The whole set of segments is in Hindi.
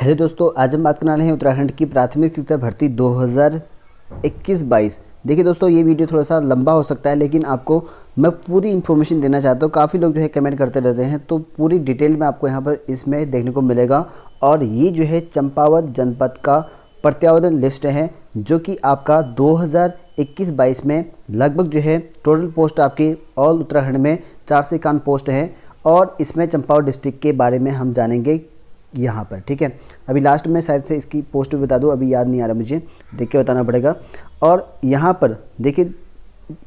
हेलो दोस्तों, आज हम बात करने वाले हैं उत्तराखंड की प्राथमिक शिक्षा भर्ती 2021-22। देखिए दोस्तों, ये वीडियो थोड़ा सा लंबा हो सकता है, लेकिन आपको मैं पूरी इन्फॉर्मेशन देना चाहता हूँ। काफ़ी लोग जो है कमेंट करते रहते हैं, तो पूरी डिटेल में आपको यहाँ पर इसमें देखने को मिलेगा। और ये जो है चंपावत जनपद का प्रत्यावर्तन लिस्ट है, जो कि आपका 2021-22 में लगभग जो है टोटल पोस्ट आपकी ऑल उत्तराखंड में 451 पोस्ट है। और इसमें चंपावत डिस्ट्रिक्ट के बारे में हम जानेंगे यहाँ पर, ठीक है। अभी लास्ट में शायद से इसकी पोस्ट भी बता दूँ, अभी याद नहीं आ रहा मुझे, देख के बताना पड़ेगा। और यहाँ पर देखिए,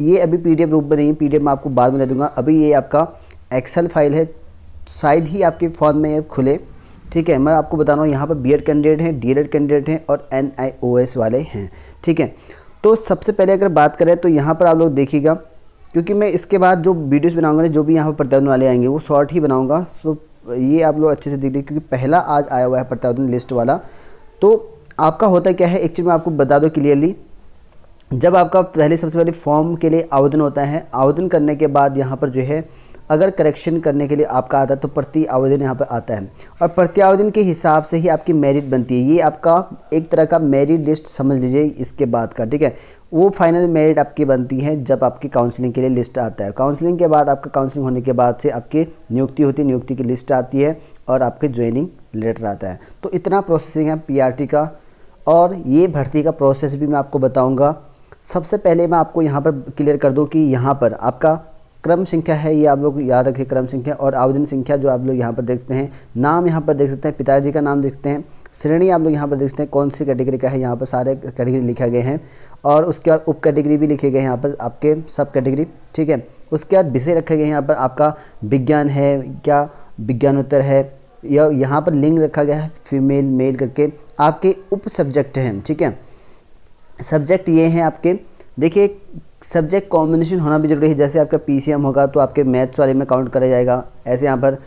ये अभी पीडीएफ रूप में नहीं है, पीडीएफ मैं आपको बाद में दे दूँगा। अभी ये आपका एक्सेल फाइल है, शायद ही आपके फ़ोन में ये खुले, ठीक है। मैं आपको बता रहा हूँ, यहाँ पर बीएड कैंडिडेट हैं, डीएलएड कैंडिडेट हैं और NIOS वाले हैं, ठीक है। तो सबसे पहले अगर बात करें तो यहाँ पर आप लोग देखिएगा, क्योंकि मैं इसके बाद जो वीडियोज़ बनाऊँगा, जो भी यहाँ पर प्रत्यावर्तन वाले आएंगे वो शॉर्ट ही बनाऊँगा। सो ये आप लोग अच्छे से देख लीजिए, क्योंकि पहला आज आया हुआ है प्रत्यावर्तन लिस्ट वाला। तो आपका होता क्या है, एक चीज़ मैं आपको बता दूं क्लियरली। जब आपका सबसे पहले फॉर्म के लिए आवेदन होता है, आवेदन करने के बाद यहाँ पर जो है अगर करेक्शन करने के लिए आपका आता है तो प्रति आवेदन यहाँ पर आता है, और प्रति आवेदन के हिसाब से ही आपकी मेरिट बनती है। ये आपका एक तरह का मेरिट लिस्ट समझ लीजिए इसके बाद का, ठीक है। वो फाइनल मेरिट आपकी बनती है जब आपकी काउंसलिंग के लिए लिस्ट आता है। काउंसलिंग के बाद आपका काउंसलिंग होने के बाद से आपकी नियुक्ति होती है, नियुक्ति की लिस्ट आती है और आपके ज्वाइनिंग लेटर आता है। तो इतना प्रोसेसिंग है PRT का। और ये भर्ती का प्रोसेस भी मैं आपको बताऊँगा। सबसे पहले मैं आपको यहाँ पर क्लियर कर दूँ कि यहाँ पर आपका क्रम संख्या है, ये आप लोग याद रखिए, क्रम संख्या और आवेदन संख्या जो आप लोग यहाँ पर देख सकते हैं। नाम यहाँ पर देख सकते हैं, पिताजी का नाम देख सकते हैं। श्रेणी आप लोग यहाँ पर देख सकते हैं कौन सी कैटेगरी का है, यहाँ पर सारे कैटेगरी लिखा गए हैं। और उसके बाद उप कैटेगरी भी लिखे गए हैं यहाँ पर आपके सब कैटेगरी, ठीक है। उसके बाद विषय रखे गए हैं यहाँ पर, आपका विज्ञान है क्या, विज्ञानोत्तर है, या यहाँ पर लिंग रखा गया है फीमेल मेल करके। आपके उप सब्जेक्ट हैं, ठीक है। सब्जेक्ट ये हैं आपके, देखिए सब्जेक्ट कॉम्बिनेशन होना भी जरूरी है। जैसे आपका PCM होगा तो आपके मैथ्स वाले में काउंट करा जाएगा। ऐसे यहाँ पर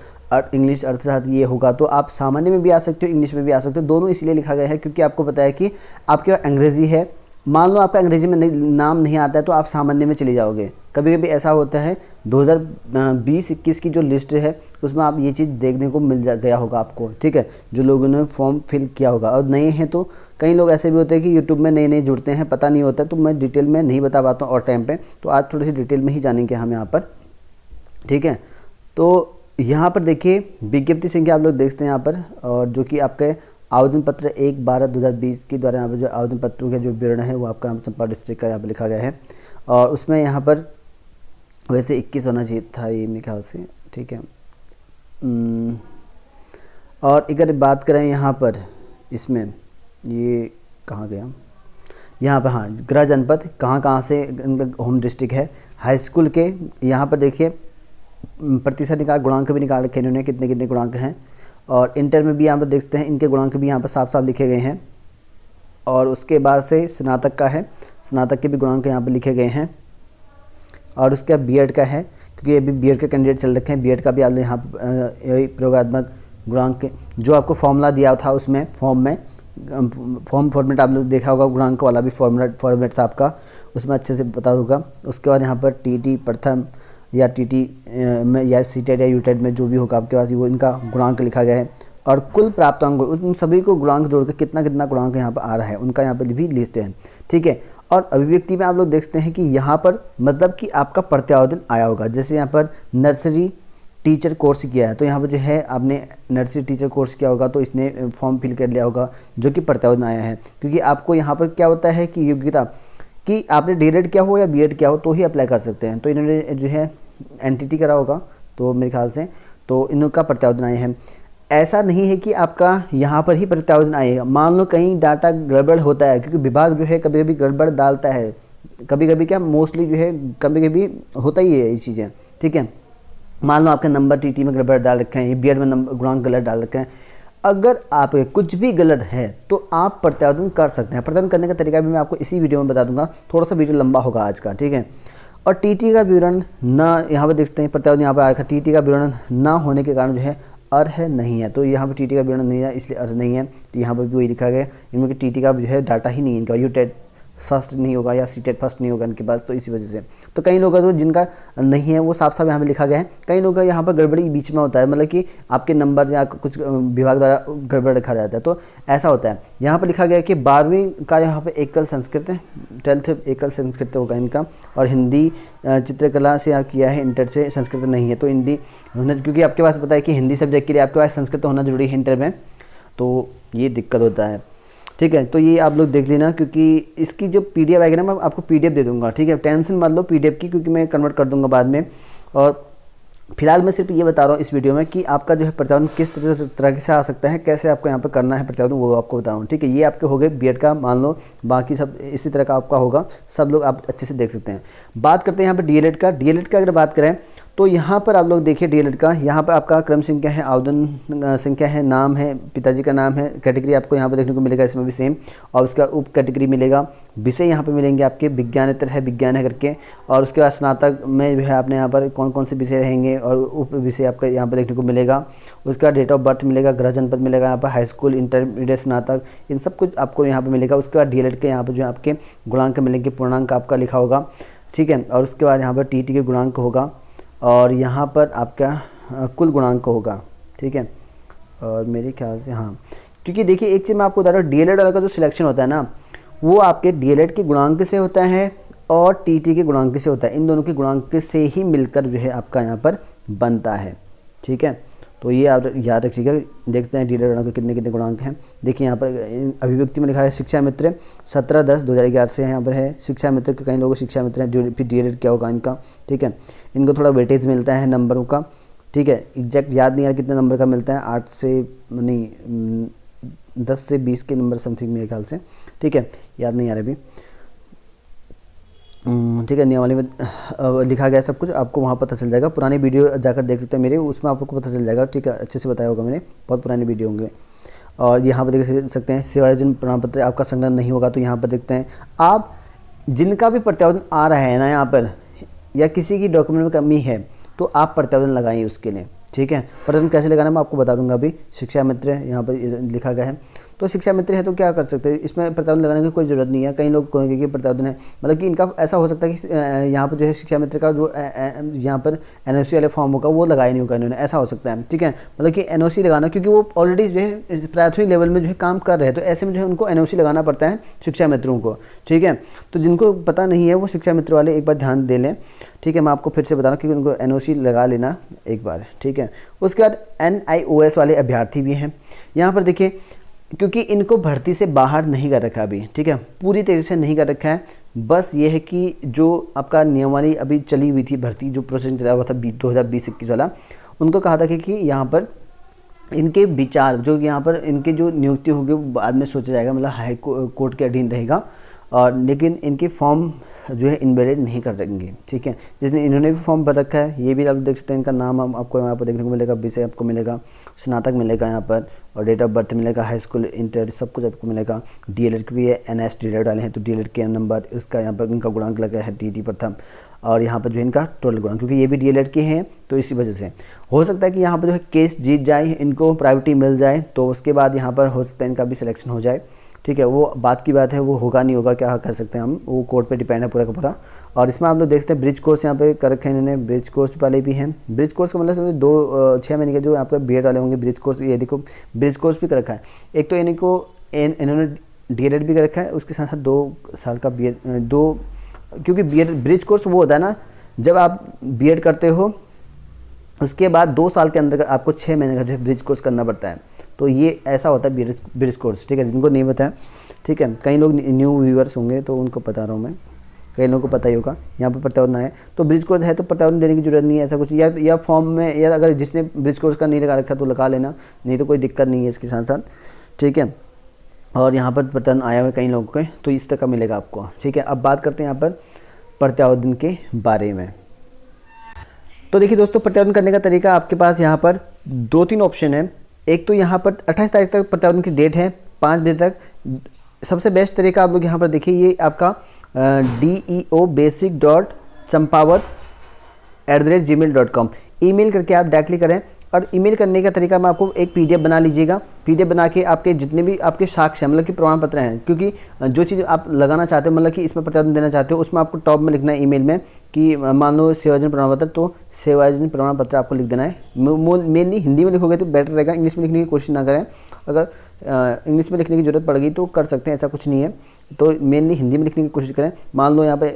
इंग्लिश अर्थशास्त्र ये होगा तो आप सामान्य में भी आ सकते हो, इंग्लिश में भी आ सकते हो। दोनों इसलिए लिखा गया है क्योंकि आपको पता है कि आपके पास अंग्रेजी है। मान लो आपका अंग्रेजी में नाम नहीं आता है तो आप सामान्य में चले जाओगे। कभी कभी ऐसा होता है, 2020-21 की जो लिस्ट है उसमें आप ये चीज़ देखने को मिल गया होगा आपको, ठीक है, जो लोगों ने फॉर्म फिल किया होगा। और नए हैं तो कई लोग ऐसे भी होते हैं कि यूट्यूब में नए जुड़ते हैं, पता नहीं होता है, तो मैं डिटेल में नहीं बता पाता हूँ और टाइम पे। तो आज थोड़ी सी डिटेल में ही जानेंगे हम यहाँ पर, ठीक है। तो यहाँ पर देखिए विज्ञप्ति संख्या आप लोग देखते हैं यहाँ पर, और जो कि आपके आवेदन पत्र 1/12/2020 के द्वारा यहाँ पर जो आवेदन पत्रों का जो विवरण है वो आपका चंपा डिस्ट्रिक्ट का यहाँ पर लिखा गया है। और उसमें यहाँ पर वैसे 21 होना चाहिए था ये मेरे ख्याल से, ठीक है। और अगर बात करें यहाँ पर, इसमें ये कहाँ गया, यहाँ पर, हाँ, गृह जनपद कहाँ से होम डिस्ट्रिक्ट है। हाई स्कूल के यहाँ पर देखिए प्रतिशत निकाल, गुणांक भी निकाल रखे इन्होंने, कितने कितने गुणांक हैं। और इंटर में भी यहाँ पर देखते हैं, इनके गुणांक भी यहाँ पर साफ साफ लिखे गए हैं। और उसके बाद से स्नातक का है, स्नातक के भी गुणांक यहाँ पर लिखे गए हैं। और उसके बाद BED का है, क्योंकि अभी BED के कैंडिडेट चल रखे हैं। BED का भी आप यहाँ प्रयोगात्मक गुणांक जो आपको फॉर्मूला दिया था उसमें फॉर्म फॉर्मेट आप लोग देखा होगा, गुणांक वाला भी फॉर्मेट था आपका, उसमें अच्छे से पता होगा। उसके बाद यहाँ पर TT प्रथम या TT में या CTET या UTET में जो भी होगा आपके पास, वो इनका गुणांक लिखा गया है। और कुल प्राप्त अंक उन सभी को गुणांक जोड़कर कितना कितना गुणांक यहाँ पर आ रहा है उनका यहाँ पर भी लिस्ट है, ठीक है। और अभिव्यक्ति में आप लोग देखते हैं कि यहाँ पर मतलब कि आपका प्रत्यावर्तन आया होगा। जैसे यहाँ पर नर्सरी टीचर कोर्स किया है तो यहाँ पर जो है आपने नर्सरी टीचर कोर्स किया होगा तो इसने फॉर्म फिल कर लिया होगा, जो कि प्रत्यावर्तन आया है। क्योंकि आपको यहाँ पर क्या होता है कि योग्यता कि आपने DELED किया हो या BED किया हो तो ही अप्लाई कर सकते हैं। तो इन्होंने जो है NTT करा होगा तो मेरे ख्याल से, तो इनका प्रत्यावर्तन आए हैं। ऐसा नहीं है कि आपका यहाँ पर ही प्रत्यावर्तन आएगा। मान लो कहीं डाटा गड़बड़ होता है, क्योंकि विभाग जो है कभी कभी गड़बड़ डालता है, कभी कभी क्या मोस्टली जो है कभी कभी होता ही है ये चीज़ें, ठीक है। मान लो आपके नंबर TT में गड़बड़ डाल रखे हैं, BED में नंबर गुणांक गलत डाल रखे हैं। अगर आप कुछ भी गलत है तो आप प्रत्यावर्तन कर सकते हैं। प्रत्यावर्तन करने का तरीका भी मैं आपको इसी वीडियो में बता दूंगा, थोड़ा सा वीडियो लंबा होगा आज का, ठीक है। और TT का विवरण ना, यहाँ पर देखते हैं प्रत्यावर्तन यहाँ पर आया था, TT का विवरण ना होने के कारण जो है अर्ह नहीं है। तो यहाँ पर TT का विवरण नहीं है इसलिए अर्ह नहीं है, तो यहाँ पर भी वही लिखा गया इनमें कि TT का जो है डाटा ही नहीं है इनका। UTET फर्स्ट नहीं होगा या सीटेट फर्स्ट नहीं होगा इनके पास, तो इसी वजह से। तो कई लोग तो जिनका नहीं है वो साफ साफ यहाँ पे लिखा गया है। कई लोग का यहाँ पर गड़बड़ी बीच में होता है, मतलब कि आपके नंबर या कुछ विभाग द्वारा गड़बड़ रखा जाता है, तो ऐसा होता है। यहाँ पर लिखा गया है कि 12वीं का यहाँ पर एकल संस्कृत है, 12th एकल संस्कृत होगा इनका, और हिंदी चित्रकला से आप किया है, इंटर से संस्कृत नहीं है, तो हिंदी होना, क्योंकि आपके पास पता है कि हिंदी सब्जेक्ट के लिए आपके पास संस्कृत होना जरूरी है इंटर में, तो ये दिक्कत होता है। ठीक है, तो ये आप लोग देख लेना, क्योंकि इसकी जो पीडीएफ आएगी ना मैं आपको पीडीएफ दे दूंगा। ठीक है, टेंशन मत लो पीडीएफ की, क्योंकि मैं कन्वर्ट कर दूंगा बाद में। और फिलहाल मैं सिर्फ ये बता रहा हूँ इस वीडियो में कि आपका जो है प्रतिवेदन किस तरह से आ सकता है, कैसे आपको यहाँ पर करना है प्रतिवेदन, वो आपको बता रहा हूँ। ठीक है, ये आपके हो गए बीएड का, मान लो बाकी सब इसी तरह का आपका होगा, सब लोग आप अच्छे से देख सकते हैं। बात करते हैं यहाँ पर डीएलएड का। डीएलएड का अगर बात करें तो यहाँ पर आप लोग देखिए डीएलएड का, यहाँ पर आपका क्रम संख्या है, आवेदन संख्या है, नाम है, पिताजी का नाम है, कैटेगरी आपको यहाँ पर देखने को मिलेगा, इसमें भी सेम, और उसका उप कैटेगरी मिलेगा। विषय यहाँ पे मिलेंगे आपके, विज्ञानेतर है, विज्ञान है करके, और उसके बाद स्नातक में जो है आपने यहाँ पर कौन कौन से विषय रहेंगे और उप विषय आपका यहाँ पर देखने को मिलेगा। उसका डेट ऑफ बर्थ मिलेगा, गृह जनपद मिलेगा, यहाँ पर हाई स्कूल, इंटरमीडिएट, स्नातक, इन सब कुछ आपको यहाँ पर मिलेगा। उसके बाद डीएलएड के यहाँ पर जो आपके गुणांक मिलेंगे, पूर्णांक आपका लिखा होगा। ठीक है, और उसके बाद यहाँ पर टीटी के गुणांक होगा, और यहाँ पर आपका कुल गुणांक होगा। ठीक है, और मेरे ख्याल से हाँ, क्योंकि देखिए एक चीज़ मैं आपको बता रहा हूँ, डीएलएड वाला का जो सिलेक्शन होता है ना, वो आपके डीएलएड के गुणांक से होता है और टीटी के गुणांक से होता है। इन दोनों के गुणांक से ही मिलकर जो है आपका यहाँ पर बनता है। ठीक है, तो ये आप याद रखिएगा। देखते हैं डीएलएड वाला के कितने कितने गुणांक हैं। देखिए यहाँ पर अभिव्यक्ति में लिखा है शिक्षा मित्र 17/10/2011 से यहाँ पर है। शिक्षा मित्र के कई लोगों को शिक्षा मित्र हैं, फिर डीएलएड क्या होगा इनका। ठीक है, इनको थोड़ा वेटेज मिलता है नंबरों का। ठीक है, एग्जैक्ट याद नहीं आ रहा कितने नंबर का मिलता है, 8 से नहीं 10 से 20 के नंबर समथिंग मेरे ख्याल से। ठीक है, याद नहीं आ रहा अभी। ठीक है, नियमावली में लिखा गया सब कुछ, आपको वहाँ पता चल जाएगा। पुरानी वीडियो जाकर देख सकते हैं मेरे, उसमें आपको पता चल जाएगा। ठीक है, अच्छे से बताया होगा मैंने, बहुत पुरानी वीडियो होंगे। और यहाँ पर देख सकते हैं सेवायोजन प्रमाण पत्र आपका संग्रह नहीं होगा, तो यहाँ पर देखते हैं आप जिनका भी प्रत्यावेदन आ रहा है ना यहाँ पर, या किसी की डॉक्यूमेंट में कमी है, तो आप प्रत्यावेदन लगाइए उसके लिए। ठीक है, प्रत्यावेदन कैसे लगाना मैं आपको बता दूंगा अभी। शिक्षा मित्र यहाँ पर लिखा गया है, तो शिक्षा मित्र है तो क्या कर सकते हैं, इसमें प्रत्यावेदन लगाने की कोई ज़रूरत नहीं है। कई लोग कहेंगे कि प्रत्यावेदन है, मतलब कि इनका ऐसा हो सकता है कि यहाँ पर जो है शिक्षा मित्र का जो यहाँ पर एनओसी वाले फॉर्म होगा वो लगाया नहीं होगा इन्होंने, ऐसा हो सकता है। ठीक है, मतलब कि एनओसी लगाना, क्योंकि वो ऑलरेडी जो है प्राथमिक लेवल में जो है काम कर रहे हैं, तो ऐसे में जो है उनको एनओसी लगाना पड़ता है शिक्षा मित्रों को। ठीक है, तो जिनको पता नहीं है वो शिक्षा मित्र वाले एक बार ध्यान दे लें। ठीक है, मैं आपको फिर से बता रहा हूँ कि उनको एनओसी लगा लेना एक बार। ठीक है, उसके बाद एनआईओएस वाले अभ्यर्थी भी हैं यहाँ पर देखिए, क्योंकि इनको भर्ती से बाहर नहीं कर रखा अभी। ठीक है, पूरी तरीके से नहीं कर रखा है, बस ये है कि जो आपका नियमावली अभी चली हुई थी भर्ती, जो प्रोसेस चला हुआ था 2020-21 वाला, उनको कहा था कि यहाँ पर इनके विचार जो यहाँ पर इनके जो नियुक्ति होगी वो बाद में सोचा जाएगा, मतलब हाई कोर्ट के अधीन रहेगा, और लेकिन इनके फॉर्म जो है इनवैलिड नहीं कर देंगे। ठीक है, जिसने इन्होंने भी फॉर्म भर रखा है, ये भी आप देख सकते हैं, इनका नाम आपको यहाँ पर देखने को मिलेगा, विषय आपको मिलेगा, स्नातक मिलेगा यहाँ पर, और डेट ऑफ बर्थ मिलेगा, हाई स्कूल, इंटर, सब कुछ आपको मिलेगा। डीएलएड, क्योंकि ये एनएस डीएलएड वाले हैं, तो डीएलएड के नंबर, इसका यहाँ पर इनका गुणांक लगा है टीटी प्रथम, और यहाँ पर जो इनका टोटल गुणांक, क्योंकि ये भी डीएलएड के हैं, तो इसी वजह से हो सकता है कि यहाँ पर जो है केस जीत जाए, इनको प्रायोरिटी मिल जाए, तो उसके बाद यहाँ पर हो सकता है इनका भी सिलेक्शन हो जाए। ठीक है, वो बात की बात है, वो होगा नहीं होगा क्या कर सकते हैं हम, वो कोर्ट पे डिपेंड है पूरा का पूरा। और इसमें आप लोग देख सकते हैं ब्रिज कोर्स यहाँ पे कर रखे हैं इन्होंने, ब्रिज कोर्स वाले भी हैं। ब्रिज कोर्स का मतलब 6 महीने के जो आपके बीएड वाले होंगे, ब्रिज कोर्स, ये देखो ब्रिज कोर्स भी कर रखा है। एक तो इन्होंने डीएलएड भी कर रखा है, उसके साथ साथ 2 साल का बीएड, क्योंकि बीएड ब्रिज कोर्स वो होता है ना, जब आप बीएड करते हो उसके बाद 2 साल के अंदर आपको 6 महीने का जो है ब्रिज कोर्स करना पड़ता है, तो ये ऐसा होता है ब्रिज कोर्स। ठीक है, जिनको नहीं पता है, ठीक है, कई लोग न्यू व्यूअर्स होंगे तो उनको बता रहा हूँ मैं, कई लोगों को पता ही होगा। यहाँ पर प्रत्यावेदन है, तो ब्रिज कोर्स है तो प्रत्यावेदन देने की जरूरत नहीं है ऐसा कुछ, या फॉर्म में, या अगर जिसने ब्रिज कोर्स का नहीं लगा रखा तो लगा लेना, नहीं तो कोई दिक्कत नहीं है इसके साथ साथ। ठीक है, और यहाँ पर प्रत्यावेदन आया हुआ कई लोगों के, तो इस तरह का मिलेगा आपको। ठीक है, अब बात करते हैं यहाँ पर प्रत्यावेदन के बारे में। तो देखिए दोस्तों, प्रत्यावेदन करने का तरीका आपके पास यहाँ पर 2-3 ऑप्शन है। एक तो यहाँ पर 28 तारीख तक प्रत्यावेदन की डेट है, 5 बजे तक। सबसे बेस्ट तरीका आप लोग यहाँ पर देखिए, ये आपका DEOBasic.champawat@gmail.com ईमेल करके आप डायरेक्टली करें, और ईमेल करने का तरीका मैं आपको एक पीडीएफ बना लीजिएगा। पीडीएफ बना के आपके जितने भी आपके साक्ष्य मतलब कि प्रमाण पत्र हैं, क्योंकि जो चीज़ आप लगाना चाहते हो मतलब कि इसमें प्रत्यावर्तन देना चाहते हो, उसमें आपको टॉप में लिखना है ईमेल में कि मान लो सेवायोजन प्रमाण पत्र, तो सेवायोजन प्रमाण पत्र आपको लिख देना है। मेनली हिंदी में लिखोगे तो बेटर रहेगा, इंग्लिश में लिखने की कोशिश ना करें। अगर इंग्लिश में लिखने की ज़रूरत पड़ेगी तो कर सकते हैं, ऐसा कुछ नहीं है। तो मेनली हिंदी में लिखने की कोशिश करें। मान लो यहाँ पे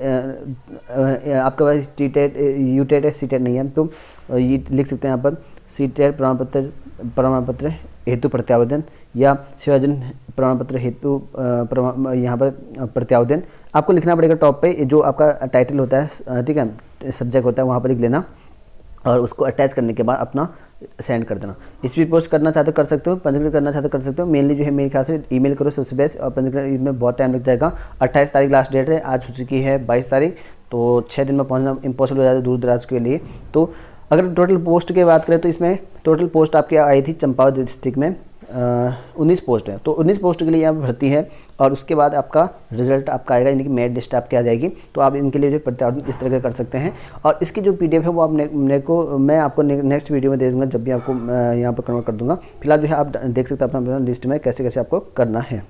आपके पास टी-टेट, यू-टेट, सी-टेट नहीं है तो ये लिख सकते हैं यहाँ पर सी-टेट प्रमाण पत्र हेतु प्रत्यावेदन या सेवायोजन प्रमाण पत्र हेतु यहाँ पर प्रत्यावेदन आपको लिखना पड़ेगा टॉप पे, जो आपका टाइटल होता है, ठीक है, सब्जेक्ट होता है, वहाँ पर लिख लेना और उसको अटैच करने के बाद अपना सेंड कर देना। स्पीड पोस्ट करना चाहते हो कर सकते हो, पंजीकरण करना चाहते हो कर सकते हो। मेनली जो है मेरे ख्याल से ईमेल करो सबसे बेस्ट, और पंजीकरण इसमें बहुत टाइम लग जाएगा। 28 तारीख लास्ट डेट है, आज हो चुकी है 22 तारीख, तो 6 दिन में पहुंचना इम्पॉसिबल हो जाता है दूर दराज के लिए। तो अगर टोटल पोस्ट की बात करें तो इसमें टोटल पोस्ट आपकी आई थी चंपावत डिस्ट्रिक्ट में 19 पोस्ट है, तो 19 पोस्ट के लिए यहाँ भर्ती है और उसके बाद आपका रिजल्ट आपका आएगा, यानी कि मेरिट लिस्ट आपकी आ जाएगी। तो आप इनके लिए जो प्रत्यावर्तन इस तरह का कर सकते हैं। और इसकी जो पीडीएफ है वो आप मैं आपको नेक्स्ट वीडियो में दे दूँगा, जब भी आपको यहाँ पर कन्वर्ट कर दूँगा। फिलहाल जो है आप देख सकते हैं अपना लिस्ट में कैसे कैसे आपको करना है।